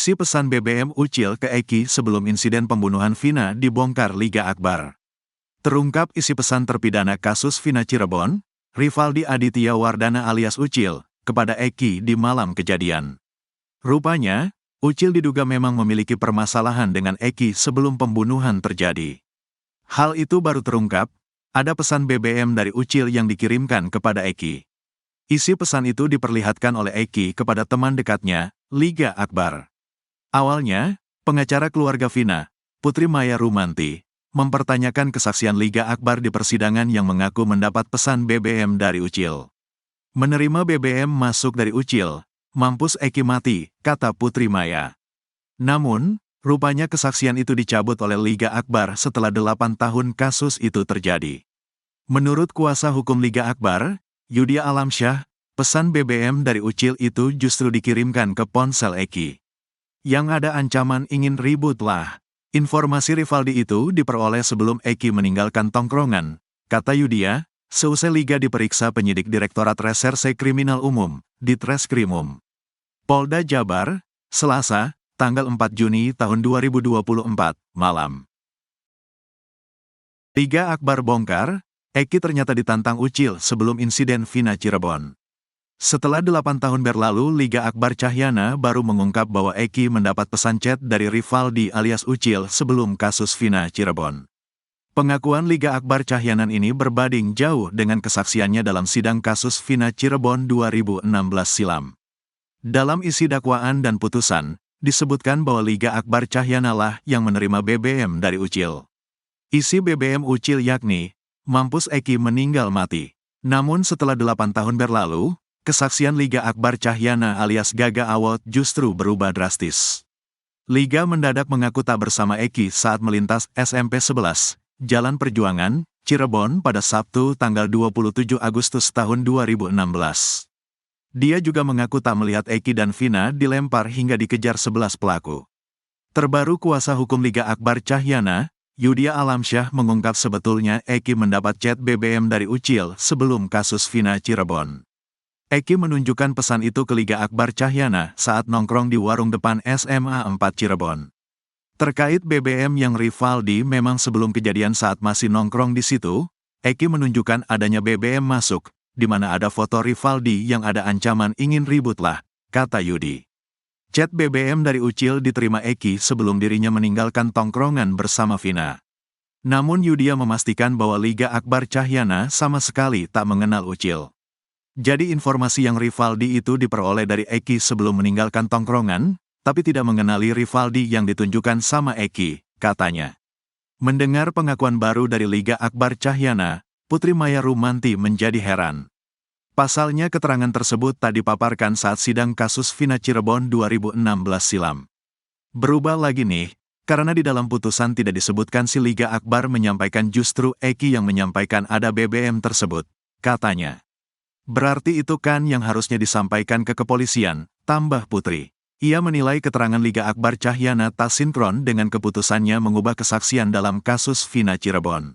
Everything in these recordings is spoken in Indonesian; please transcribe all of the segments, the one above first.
Isi pesan BBM Ucil ke Eki sebelum insiden pembunuhan Vina dibongkar Liga Akbar. Terungkap isi pesan terpidana kasus Vina Cirebon, Rivaldi Aditya Wardana alias Ucil, kepada Eki di malam kejadian. Rupanya, Ucil diduga memang memiliki permasalahan dengan Eki sebelum pembunuhan terjadi. Hal itu baru terungkap, ada pesan BBM dari Ucil yang dikirimkan kepada Eki. Isi pesan itu diperlihatkan oleh Eki kepada teman dekatnya, Liga Akbar. Awalnya, pengacara keluarga Vina, Putri Maya Rumanti, mempertanyakan kesaksian Liga Akbar di persidangan yang mengaku mendapat pesan BBM dari Ucil. Menerima BBM masuk dari Ucil, mampus Eki mati, kata Putri Maya. Namun, rupanya kesaksian itu dicabut oleh Liga Akbar setelah 8 tahun kasus itu terjadi. Menurut kuasa hukum Liga Akbar, Yudia Alamsyah, pesan BBM dari Ucil itu justru dikirimkan ke ponsel Eki. Yang ada ancaman ingin ribut lah. Informasi Rivaldi itu diperoleh sebelum Eki meninggalkan tongkrongan, kata Yudia, seusai Liga diperiksa penyidik Direktorat Reserse Kriminal Umum, Ditreskrimum Polda Jabar, Selasa, tanggal 4 Juni tahun 2024, malam. Liga Akbar bongkar, Eki ternyata ditantang Ucil sebelum insiden Vina Cirebon. Setelah 8 tahun berlalu, Liga Akbar Cahyana baru mengungkap bahwa Eki mendapat pesan chat dari Rivaldi alias Ucil sebelum kasus Vina Cirebon. Pengakuan Liga Akbar Cahyanan ini berbanding jauh dengan kesaksiannya dalam sidang kasus Vina Cirebon 2016 silam. Dalam isi dakwaan dan putusan, disebutkan bahwa Liga Akbar Cahyana lah yang menerima BBM dari Ucil. Isi BBM Ucil yakni, mampus Eki meninggal mati. Namun setelah 8 tahun berlalu, kesaksian Liga Akbar Cahyana alias Gaga Awot justru berubah drastis. Liga mendadak mengaku tak bersama Eki saat melintas SMP 11, Jalan Perjuangan, Cirebon pada Sabtu tanggal 27 Agustus tahun 2016. Dia juga mengaku tak melihat Eki dan Vina dilempar hingga dikejar 11 pelaku. Terbaru kuasa hukum Liga Akbar Cahyana, Yudia Alamsyah mengungkap sebetulnya Eki mendapat chat BBM dari Ucil sebelum kasus Vina Cirebon. Eki menunjukkan pesan itu ke Liga Akbar Cahyana saat nongkrong di warung depan SMA 4 Cirebon. Terkait BBM yang Rivaldi memang sebelum kejadian saat masih nongkrong di situ, Eki menunjukkan adanya BBM masuk, di mana ada foto Rivaldi yang ada ancaman ingin ribut lah, kata Yudi. Chat BBM dari Ucil diterima Eki sebelum dirinya meninggalkan tongkrongan bersama Vina. Namun Yudia memastikan bahwa Liga Akbar Cahyana sama sekali tak mengenal Ucil. Jadi informasi yang Rivaldi itu diperoleh dari Eki sebelum meninggalkan tongkrongan, tapi tidak mengenali Rivaldi yang ditunjukkan sama Eki, katanya. Mendengar pengakuan baru dari Liga Akbar Cahyana, Putri Maya Rumanti menjadi heran. Pasalnya keterangan tersebut tak dipaparkan saat sidang kasus Vina Cirebon 2016 silam. Berubah lagi nih, karena di dalam putusan tidak disebutkan si Liga Akbar menyampaikan justru Eki yang menyampaikan ada BBM tersebut, katanya. Berarti itu kan yang harusnya disampaikan ke kepolisian, tambah Putri. Ia menilai keterangan Liga Akbar Cahyana tak sinkron dengan keputusannya mengubah kesaksian dalam kasus Vina Cirebon.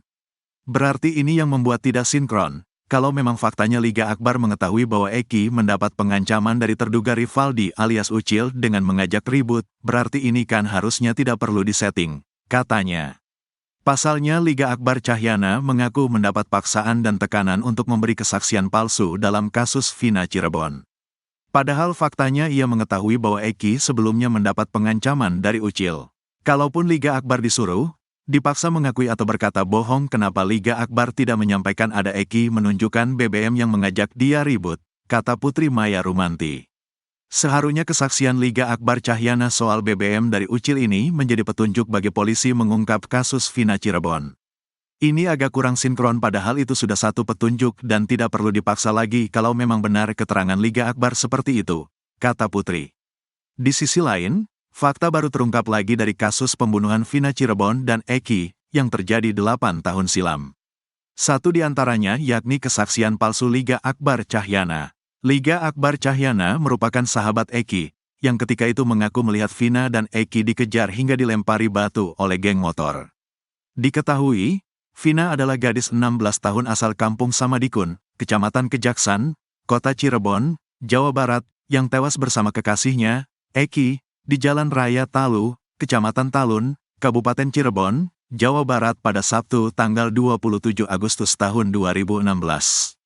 Berarti ini yang membuat tidak sinkron. Kalau memang faktanya Liga Akbar mengetahui bahwa Eki mendapat pengancaman dari terduga Rivaldi alias Ucil dengan mengajak ribut, berarti ini kan harusnya tidak perlu disetting, katanya. Pasalnya Liga Akbar Cahyana mengaku mendapat paksaan dan tekanan untuk memberi kesaksian palsu dalam kasus Vina Cirebon. Padahal faktanya ia mengetahui bahwa Eki sebelumnya mendapat pengancaman dari Ucil. Kalaupun Liga Akbar disuruh, dipaksa mengakui atau berkata bohong, kenapa Liga Akbar tidak menyampaikan ada Eki menunjukkan BBM yang mengajak dia ribut, kata Putri Maya Rumanti. Seharusnya kesaksian Liga Akbar Cahyana soal BBM dari Ucil ini menjadi petunjuk bagi polisi mengungkap kasus Vina Cirebon. Ini agak kurang sinkron padahal itu sudah satu petunjuk dan tidak perlu dipaksa lagi kalau memang benar keterangan Liga Akbar seperti itu, kata Putri. Di sisi lain, fakta baru terungkap lagi dari kasus pembunuhan Vina Cirebon dan Eki yang terjadi 8 tahun silam. Satu di antaranya yakni kesaksian palsu Liga Akbar Cahyana. Liga Akbar Cahyana merupakan sahabat Eki, yang ketika itu mengaku melihat Vina dan Eki dikejar hingga dilempari batu oleh geng motor. Diketahui, Vina adalah gadis 16 tahun asal kampung Samadikun, Kecamatan Kejaksan, Kota Cirebon, Jawa Barat, yang tewas bersama kekasihnya, Eki, di Jalan Raya Talu, Kecamatan Talun, Kabupaten Cirebon, Jawa Barat pada Sabtu tanggal 27 Agustus tahun 2016.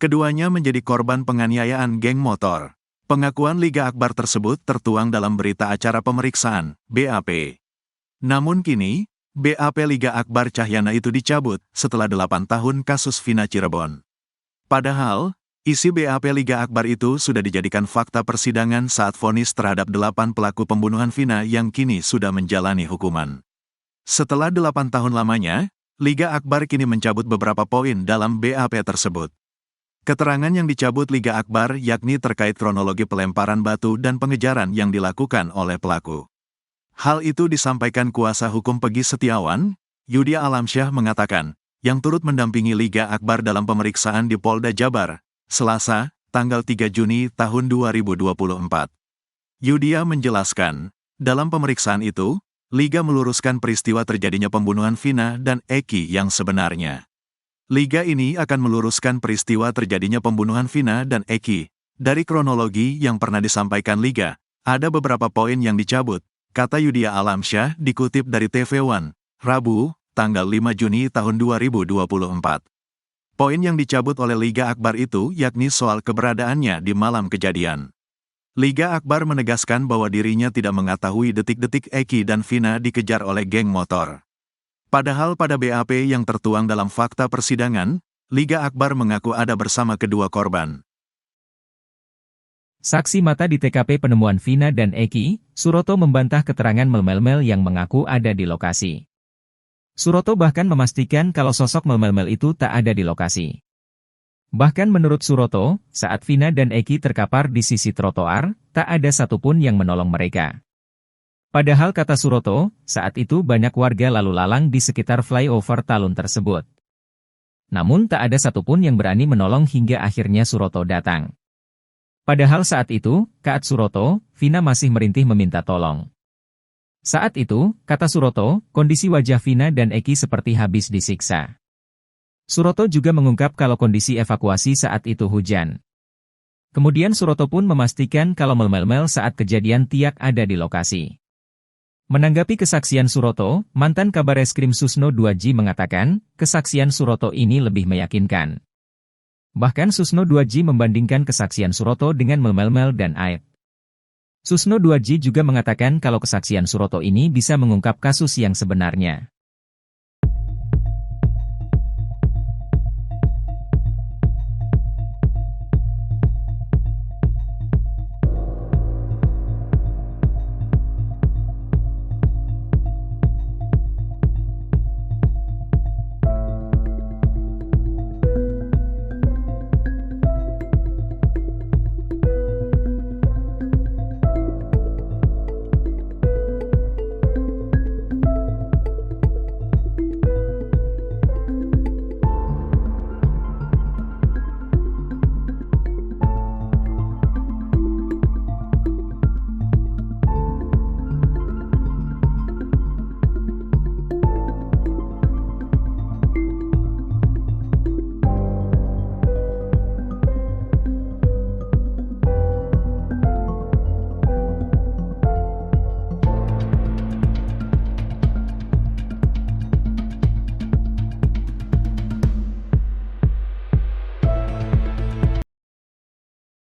Keduanya menjadi korban penganiayaan geng motor. Pengakuan Liga Akbar tersebut tertuang dalam berita acara pemeriksaan, BAP. Namun kini, BAP Liga Akbar Cahyana itu dicabut setelah 8 tahun kasus Vina Cirebon. Padahal, isi BAP Liga Akbar itu sudah dijadikan fakta persidangan saat vonis terhadap 8 pelaku pembunuhan Vina yang kini sudah menjalani hukuman. Setelah 8 tahun lamanya, Liga Akbar kini mencabut beberapa poin dalam BAP tersebut. Keterangan yang dicabut Liga Akbar yakni terkait kronologi pelemparan batu dan pengejaran yang dilakukan oleh pelaku. Hal itu disampaikan kuasa hukum Pegi Setiawan, Yudia Alamsyah mengatakan, yang turut mendampingi Liga Akbar dalam pemeriksaan di Polda Jabar, Selasa, tanggal 3 Juni tahun 2024. Yudia menjelaskan, dalam pemeriksaan itu, Liga meluruskan peristiwa terjadinya pembunuhan Vina dan Eki yang sebenarnya. Liga ini akan meluruskan peristiwa terjadinya pembunuhan Vina dan Eki. Dari kronologi yang pernah disampaikan Liga, ada beberapa poin yang dicabut, kata Yudia Alamsyah dikutip dari TV One, Rabu, tanggal 5 Juni tahun 2024. Poin yang dicabut oleh Liga Akbar itu yakni soal keberadaannya di malam kejadian. Liga Akbar menegaskan bahwa dirinya tidak mengetahui detik-detik Eki dan Vina dikejar oleh geng motor. Padahal pada BAP yang tertuang dalam fakta persidangan, Liga Akbar mengaku ada bersama kedua korban. Saksi mata di TKP penemuan Vina dan Eki, Suroto membantah keterangan mel-mel yang mengaku ada di lokasi. Suroto bahkan memastikan kalau sosok mel-mel itu tak ada di lokasi. Bahkan menurut Suroto, saat Vina dan Eki terkapar di sisi trotoar, tak ada satupun yang menolong mereka. Padahal kata Suroto, saat itu banyak warga lalu lalang di sekitar flyover Talun tersebut. Namun tak ada satupun yang berani menolong hingga akhirnya Suroto datang. Padahal saat itu, kata Suroto, Vina masih merintih meminta tolong. Saat itu, kata Suroto, kondisi wajah Vina dan Eki seperti habis disiksa. Suroto juga mengungkap kalau kondisi evakuasi saat itu hujan. Kemudian Suroto pun memastikan kalau mel-mel saat kejadian tiak ada di lokasi. Menanggapi kesaksian Suroto, mantan Kabareskrim Susno 2J mengatakan, kesaksian Suroto ini lebih meyakinkan. Bahkan Susno 2J membandingkan kesaksian Suroto dengan mel-mel dan Aib. Susno 2J juga mengatakan kalau kesaksian Suroto ini bisa mengungkap kasus yang sebenarnya.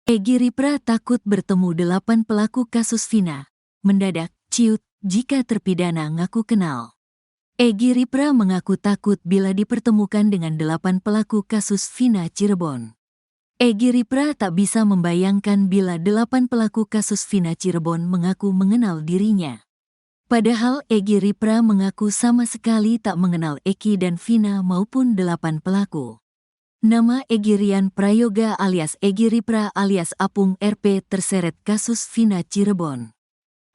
Egy Ripra takut bertemu 8 pelaku kasus Vina. Mendadak, ciut, jika terpidana ngaku kenal. Egy Ripra mengaku takut bila dipertemukan dengan 8 pelaku kasus Vina Cirebon. Egy Ripra tak bisa membayangkan bila 8 pelaku kasus Vina Cirebon mengaku mengenal dirinya. Padahal Egy Ripra mengaku sama sekali tak mengenal Eki dan Vina maupun 8 pelaku. Nama Egy Rian Prayoga alias Egy Ripra alias Apung RP terseret kasus Vina Cirebon.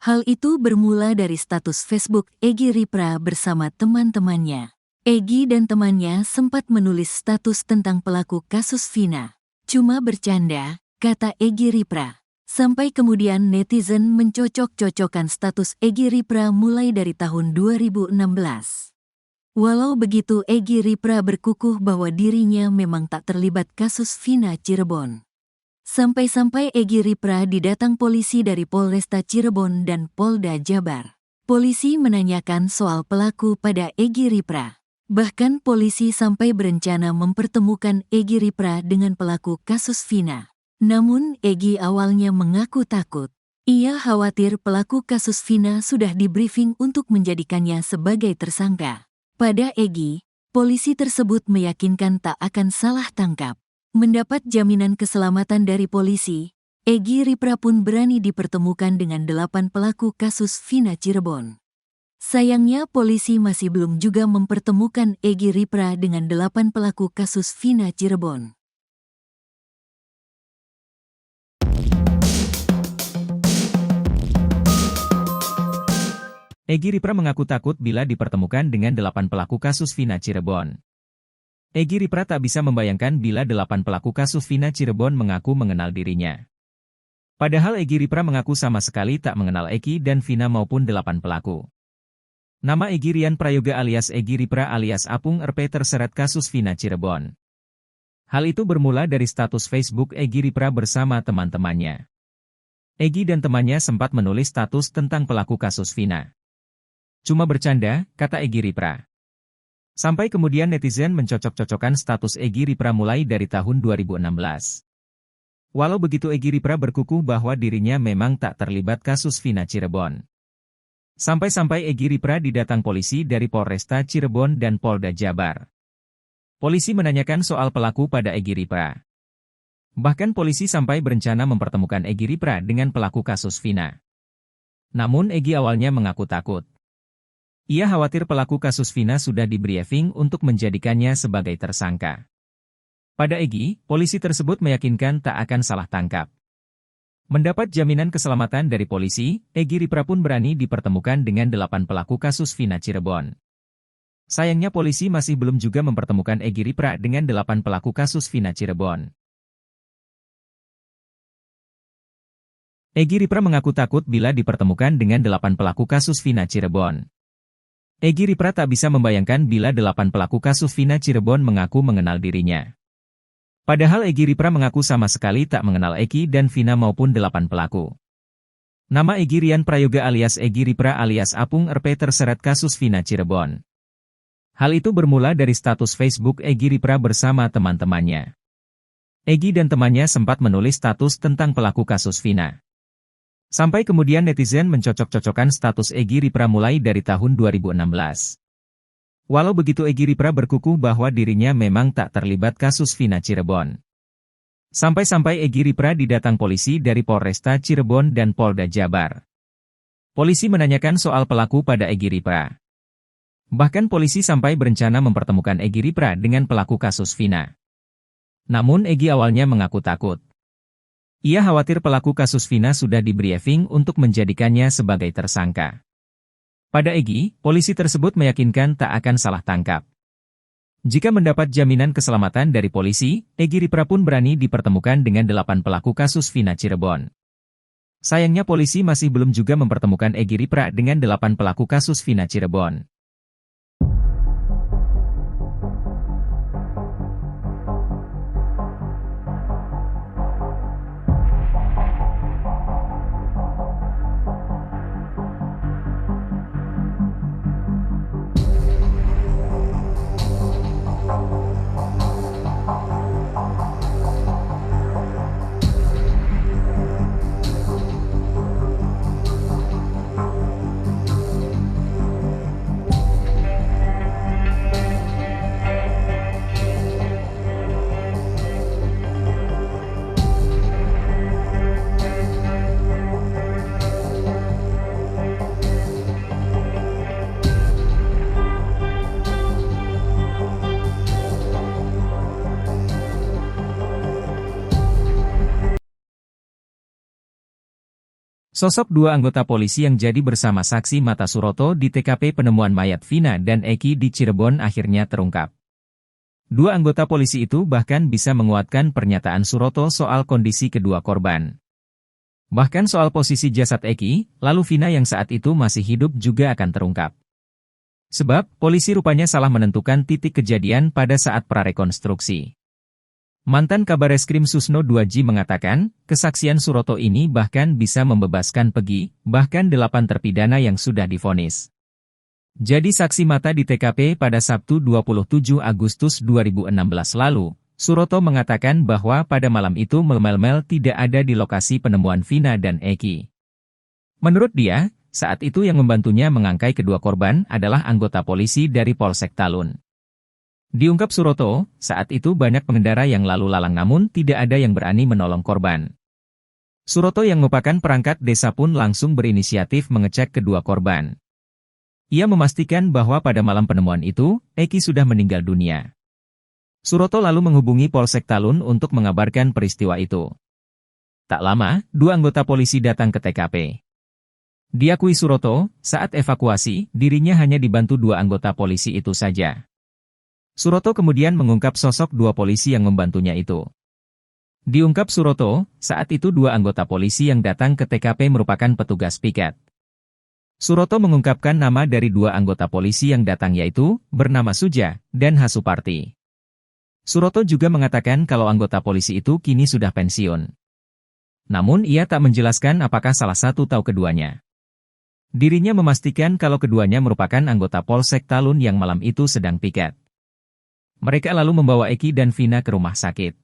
Hal itu bermula dari status Facebook Egy Ripra bersama teman-temannya. Egy dan temannya sempat menulis status tentang pelaku kasus Vina. Cuma bercanda, kata Egy Ripra. Sampai kemudian netizen mencocok-cocokkan status Egy Ripra mulai dari tahun 2016. Walau begitu Egy Ripra berkukuh bahwa dirinya memang tak terlibat kasus Vina Cirebon. Sampai-sampai Egy Ripra didatang polisi dari Polresta Cirebon dan Polda Jabar. Polisi menanyakan soal pelaku pada Egy Ripra. Bahkan polisi sampai berencana mempertemukan Egy Ripra dengan pelaku kasus Vina. Namun Egy awalnya mengaku takut. Ia khawatir pelaku kasus Vina sudah dibriefing untuk menjadikannya sebagai tersangka. Pada Egy, polisi tersebut meyakinkan tak akan salah tangkap. Mendapat jaminan keselamatan dari polisi, Egy Ripra pun berani dipertemukan dengan 8 pelaku kasus Vina Cirebon. Sayangnya polisi masih belum juga mempertemukan Egy Ripra dengan 8 pelaku kasus Vina Cirebon. Egy Ripra mengaku takut bila dipertemukan dengan 8 pelaku kasus Vina Cirebon. Egy Ripra tak bisa membayangkan bila 8 pelaku kasus Vina Cirebon mengaku mengenal dirinya. Padahal Egy Ripra mengaku sama sekali tak mengenal Eki dan Vina maupun 8 pelaku. Nama Egy Rian Prayoga alias Egy Ripra alias Apung RP terseret kasus Vina Cirebon. Hal itu bermula dari status Facebook Egy Ripra bersama teman-temannya. Egy dan temannya sempat menulis status tentang pelaku kasus Vina. Cuma bercanda, kata Egy Ripra. Sampai kemudian netizen mencocok-cocokkan status Egy Ripra mulai dari tahun 2016. Walau begitu Egy Ripra berkukuh bahwa dirinya memang tak terlibat kasus Vina Cirebon. Sampai-sampai Egy Ripra didatang polisi dari Polresta Cirebon dan Polda Jabar. Polisi menanyakan soal pelaku pada Egy Ripra. Bahkan polisi sampai berencana mempertemukan Egy Ripra dengan pelaku kasus Vina. Namun Egy awalnya mengaku takut. Ia khawatir pelaku kasus Vina sudah dibriefing untuk menjadikannya sebagai tersangka. Pada Egy, polisi tersebut meyakinkan tak akan salah tangkap. Mendapat jaminan keselamatan dari polisi, Egy Ripra pun berani dipertemukan dengan 8 pelaku kasus Vina Cirebon. Sayangnya polisi masih belum juga mempertemukan Egy Ripra dengan 8 pelaku kasus Vina Cirebon. Egy Ripra mengaku takut bila dipertemukan dengan 8 pelaku kasus Vina Cirebon. Egy Ripra tak bisa membayangkan bila 8 pelaku kasus Vina Cirebon mengaku mengenal dirinya. Padahal Egy Ripra mengaku sama sekali tak mengenal Eki dan Vina maupun 8 pelaku. Nama Egy Rian Prayoga alias Egy Ripra alias Apung RP terseret kasus Vina Cirebon. Hal itu bermula dari status Facebook Egy Ripra bersama teman-temannya. Egy dan temannya sempat menulis status tentang pelaku kasus Vina. Sampai kemudian netizen mencocok-cocokkan status Egy Ripra mulai dari tahun 2016. Walau begitu Egy Ripra berkukuh bahwa dirinya memang tak terlibat kasus Vina Cirebon. Sampai-sampai Egy Ripra didatang polisi dari Polresta Cirebon dan Polda Jabar. Polisi menanyakan soal pelaku pada Egy Ripra. Bahkan polisi sampai berencana mempertemukan Egy Ripra dengan pelaku kasus Vina. Namun Egy awalnya mengaku takut. Ia khawatir pelaku kasus Vina sudah dibriefing untuk menjadikannya sebagai tersangka. Pada Egy, polisi tersebut meyakinkan tak akan salah tangkap. Jika mendapat jaminan keselamatan dari polisi, Egy Ripra pun berani dipertemukan dengan 8 pelaku kasus Vina Cirebon. Sayangnya polisi masih belum juga mempertemukan Egy Ripra dengan 8 pelaku kasus Vina Cirebon. Sosok 2 anggota polisi yang jadi bersama saksi mata Suroto di TKP penemuan mayat Vina dan Eki di Cirebon akhirnya terungkap. 2 anggota polisi itu bahkan bisa menguatkan pernyataan Suroto soal kondisi kedua korban. Bahkan soal posisi jasad Eki, lalu Vina yang saat itu masih hidup juga akan terungkap. Sebab, polisi rupanya salah menentukan titik kejadian pada saat prarekonstruksi. Mantan Kabareskrim Susno 2J mengatakan, kesaksian Suroto ini bahkan bisa membebaskan Pegi, bahkan 8 terpidana yang sudah divonis. Jadi saksi mata di TKP pada Sabtu 27 Agustus 2016 lalu, Suroto mengatakan bahwa pada malam itu Mel tidak ada di lokasi penemuan Vina dan Eki. Menurut dia, saat itu yang membantunya mengangkai kedua korban adalah anggota polisi dari Polsek Talun. Diungkap Suroto, saat itu banyak pengendara yang lalu lalang namun tidak ada yang berani menolong korban. Suroto yang merupakan perangkat desa pun langsung berinisiatif mengecek kedua korban. Ia memastikan bahwa pada malam penemuan itu, Eki sudah meninggal dunia. Suroto lalu menghubungi Polsek Talun untuk mengabarkan peristiwa itu. Tak lama, 2 anggota polisi datang ke TKP. Diakui Suroto, saat evakuasi, dirinya hanya dibantu 2 anggota polisi itu saja. Suroto kemudian mengungkap sosok 2 polisi yang membantunya itu. Diungkap Suroto, saat itu 2 anggota polisi yang datang ke TKP merupakan petugas piket. Suroto mengungkapkan nama dari 2 anggota polisi yang datang yaitu, bernama Suja, dan Hasuparti. Suroto juga mengatakan kalau anggota polisi itu kini sudah pensiun. Namun ia tak menjelaskan apakah salah satu atau keduanya. Dirinya memastikan kalau keduanya merupakan anggota Polsek Talun yang malam itu sedang piket. Mereka lalu membawa Eki dan Vina ke rumah sakit.